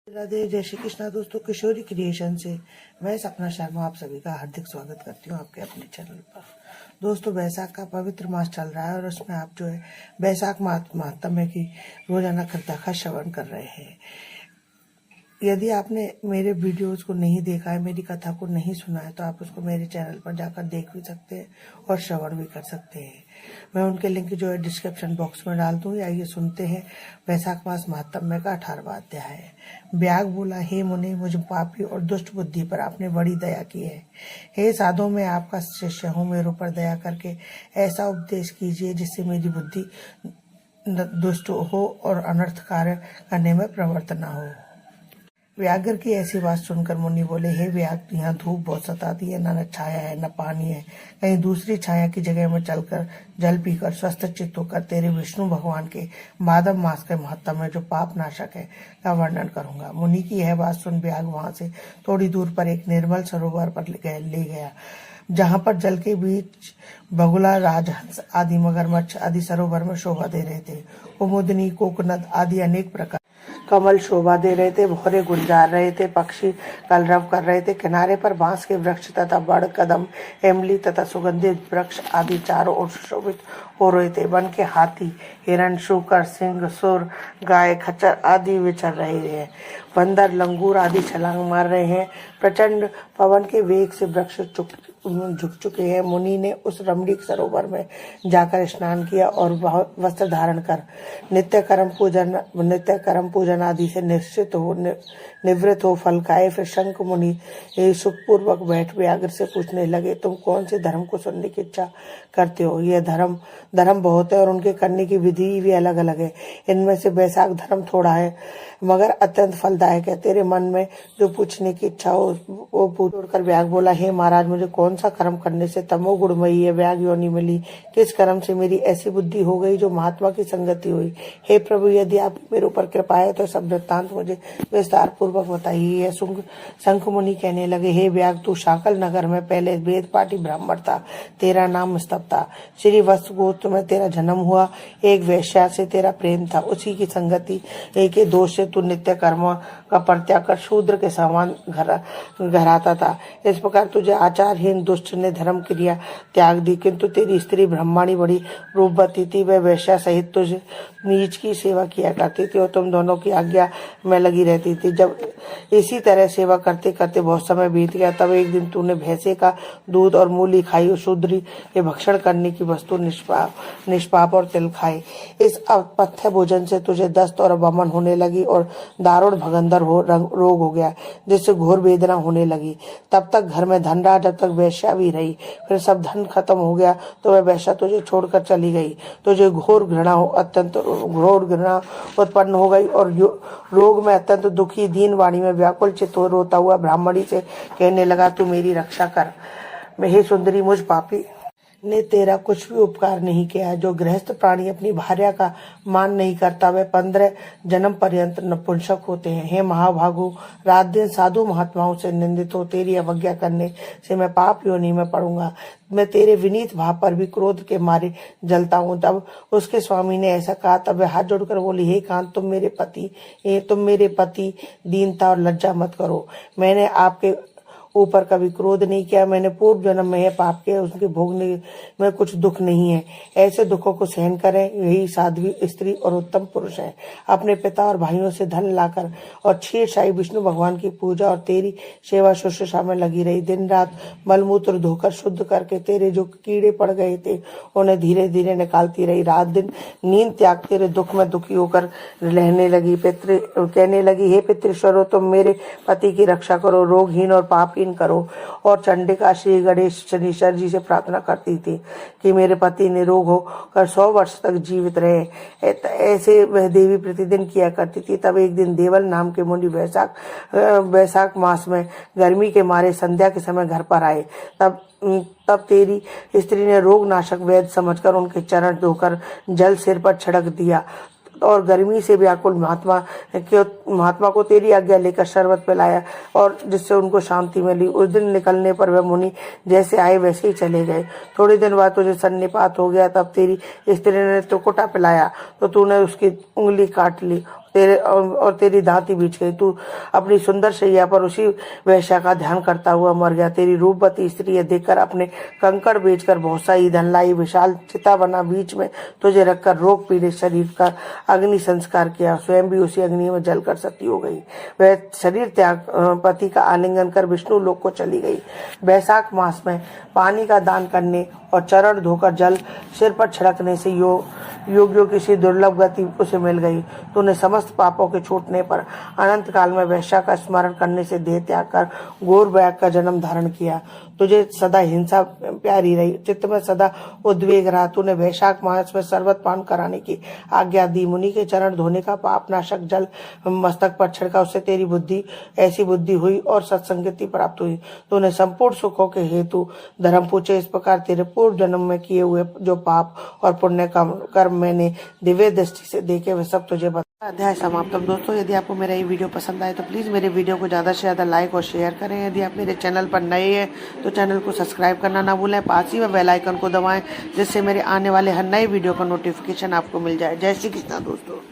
राधे, जय श्री कृष्णा। दोस्तों, किशोरी क्रिएशन से मैं सपना शर्मा आप सभी का हार्दिक स्वागत करती हूँ आपके अपने चैनल पर। दोस्तों, वैशाख का पवित्र मास चल रहा है और उसमें आप जो है वैशाख महात्म्य की रोजाना कथा का श्रवण कर रहे हैं। यदि आपने मेरे वीडियोस को नहीं देखा है, मेरी कथा को नहीं सुना है, तो आप उसको मेरे चैनल पर जाकर देख भी सकते हैं और श्रवण भी कर सकते हैं। मैं उनके लिंक जो है डिस्क्रिप्शन बॉक्स में डाल दूंगी। आइए सुनते हैं वैशाख मास महात्म्य का 18वां अध्याय है। व्याग बोला, हे मुनि, मुझ पापी और दुष्ट बुद्धि पर आपने बड़ी दया की है। हे साधु, मैं आपका शिष्य हूँ, मेरे ऊपर दया करके ऐसा उपदेश कीजिए जिससे मेरी बुद्धि दुष्ट हो और अनर्थ कार्य करने में प्रवृत्त न हो। व्याघ्र की ऐसी बात सुनकर मुनि बोले, हे व्याघ्र, यहाँ धूप बहुत सताती है, न छाया है न पानी है। कहीं दूसरी छाया की जगह में चलकर जल पीकर स्वस्थ चित्त होकर तेरे विष्णु भगवान के भाद्र मास के महत्व में जो पाप नाशक है का वर्णन करूंगा। मुनि की यह बात सुन व्याघ्र वहां से थोड़ी दूर पर एक निर्मल सरोवर पर ले गया, जहां पर जल के बीच बगुला, राजहंस आदि मगरमच्छ आदि सरोवर में शोभा दे रहे थे। कुमुदनी, कोकनद आदि अनेक प्रकार कमल शोभा दे रहे थे। भौरे गुंजार रहे थे, पक्षी कलरव कर रहे थे। किनारे पर बांस के वृक्ष तथा बड़, कदम, इमली तथा सुगंधित वृक्ष आदि चारों ओर सुशोभित हो रहे थे। वन के हाथी, हिरण, शूकर, सिंह, सुर, गाय, खच्चर आदि विचर रहे हैं। बंदर, लंगूर आदि छलांग मार रहे हैं। प्रचंड पवन के वेग से वृक्ष झुक चुके हैं। मुनि ने उस रमणीक सरोवर में जाकर स्नान किया और वस्त्र धारण कर नित्य कर्म पूजन आदि से निवृत्त हो फल खाए। फिर शंख मुनि सुखपूर्वक बैठ व्याघ्र से पूछने लगे, तुम कौन से धर्म को सुनने की इच्छा करते हो? यह धर्म बहुत है और उनके करने की विधि भी अलग अलग है। इनमें से वैशाख धर्म थोड़ा है मगर अत्यंत फलदायक है। तेरे मन में जो पूछने की इच्छा हो वो पूछ। कर व्याघ्र बोला, हे महाराज, मुझे कौन सा कर्म करने से तमो गुणमयी है व्याघ्र योनि मिली? किस कर्म से मेरी ऐसी बुद्धि हो गई जो महात्मा की संगति हुई? हे प्रभु, यदि आप मेरे ऊपर कृपा है तो सब वृत्तांत मुझे विस्तार पूर्वक बताइए। शंख मुनि कहने लगे, हे व्याघ्र, तू शाकल नगर में पहले वेद पाठी ब्राह्मण था। तेरा नाम स्तप था। श्री वत्स गोत्र में तेरा जन्म हुआ। एक वैश्या से तेरा प्रेम था। उसी की संगति के दोष से तू नित्य कर्म का परित्याग कर शूद्र के समान घराता था। इस प्रकार तुझे आचारहीन दुष्ट ने धर्म क्रिया त्याग दी, किंतु तेरी स्त्री ब्रह्माणी बड़ी रूपवती थी। वह वैश्या सहित तुझे नीच की सेवा किया करती थी और तुम दोनों की आज्ञा में लगी रहती थी। जब इसी तरह सेवा करते करते बहुत समय बीत गया, तब एक दिन तूने भैंसे का दूध और मूली खाई और शूद्री के भक्षण करने की वस्तु निष्पाप और तिल खाए। इस अपथ्य भोजन से तुझे दस्त और वमन होने लगी और दारुण भगंदर रोग हो गया, जिससे घोर वेदना होने लगी। तब तक घर में धन रहा जब तक वैश्या भी रही। फिर सब धन खत्म हो गया तो वह वैश्या तुझे छोड़कर चली गई। तुझे अत्यंत घोर घृणा उत्पन्न हो गई और रोग में अत्यंत दुखी दीन वाणी में व्याकुल चित्त हो रोता हुआ ब्राह्मणी से कहने लगा, तू मेरी रक्षा कर। हे सुंदरी, मुझ पापी ने तेरा कुछ भी उपकार नहीं किया। जो गृहस्थ प्राणी अपनी भार्या का मान नहीं करता वे 15 जन्म पर्यंत नपुंसक होते हैं। हे महाभागु, रात दिन साधु महात्माओं से निंदित हो। तेरी अवज्ञा करने से मैं पाप योनि में पड़ूंगा। मैं तेरे विनीत भाव पर भी क्रोध के मारे जलता हूँ। तब उसके स्वामी ने ऐसा कहा। तब वह हाथ जोड़कर बोली, हे कांत, तुम मेरे पति दीनता और लज्जा मत करो। मैंने आपके ऊपर कभी क्रोध नहीं किया। मैंने पूर्व जन्म में यह पाप किया, उसके भोगने में कुछ दुख नहीं है। ऐसे दुखों को सहन करें, यही साध्वी स्त्री और उत्तम पुरुष है। अपने पिता और भाइयों से धन लाकर और क्षीरसाई विष्णु भगवान की पूजा और तेरी सेवा शुश्रूषा में लगी रही। दिन रात मलमूत्र धोकर शुद्ध करके तेरे जो कीड़े पड़ गए थे उन्हें धीरे धीरे निकालती रही। रात दिन नींद त्याग तेरे दुख में दुखी होकर रहने लगी। कहने लगी, हे पितृश्वरों, तुम मेरे पति की रक्षा करो, रोगहीन और पापहीन करो। और चंडिका श्री गणेश शनीश्वर जी से प्रार्थना करती थी कि मेरे पति निरोग होकर 100 वर्ष तक जीवित रहे। ऐसे वह देवी प्रतिदिन किया करती थी। तब एक दिन देवल नाम के मुनि वैशाख मास में गर्मी के मारे संध्या के समय घर पर आए। तब तेरी स्त्री ने रोग नाशक वैद्य समझकर उनके चरण धोकर जल सिर पर छिड़क दिया और गर्मी से व्याकुल महात्मा को तेरी आज्ञा लेकर शरबत पिलाया और जिससे उनको शांति मिली। उस दिन निकलने पर वह मुनि जैसे आए वैसे ही चले गए। थोड़ी दिन बाद तुझे सन्निपात हो गया। तब तेरी स्त्री ने त्रिकुटा पिलाया तो तूने उसकी उंगली काट ली। और तेरी दांती बीच गई। तू अपनी सुंदर शैया पर उसी वेश्या का ध्यान करता हुआ मर गया। तेरी रूपवती स्त्री ये देखकर अपने कंकड़ बेचकर बहुत सा ईंधन लाई, विशाल चिता बना, बीच में तुझे रखकर रोग पीड़ित शरीर का अग्नि संस्कार किया। स्वयं भी उसी अग्नि में जलकर सती हो गई। वह शरीर त्याग पति का आलिंगन कर विष्णु लोक को चली गई। वैशाख मास में पानी का दान करने और चरण धोकर जल सिर पर छिड़कने से योगियों की सी दुर्लभ गति उसे मिल गई। तूने समस्त पापों के छूटने पर अनंत काल में वैश्या का स्मरण करने से देह त्याग कर घोर व्याग का जन्म धारण किया। तुझे सदा हिंसा प्यारी रही, चित्त में सदा उद्वेग रहा। तूने वैशाख मास में शरबत पान कराने की आज्ञा दी। मुनि के चरण धोने का पापनाशक जल मस्तक पर छिड़का, उससे तेरी बुद्धि ऐसी बुद्धि हुई और सत्संगति प्राप्त हुई। तूने संपूर्ण सुखों के हेतु धर्म पूछे। इस प्रकार तेरे पूर्व जन्म में किए हुए जो पाप और पुण्य कर्म मैंने दिव्य दृष्टि से देखे वे सब तुझे बता। अध्याय समाप्त। अब दोस्तों, यदि आपको मेरा ये वीडियो पसंद आए तो प्लीज मेरे वीडियो को ज्यादा से ज्यादा लाइक और शेयर करें। यदि आप मेरे चैनल पर नए हैं तो चैनल को सब्सक्राइब करना ना भूलें। पास ही में बेल आइकन को दबाएं जिससे मेरे आने वाले हर नए वीडियो का नोटिफिकेशन आपको मिल जाए। जय श्री कृष्णा दोस्तों।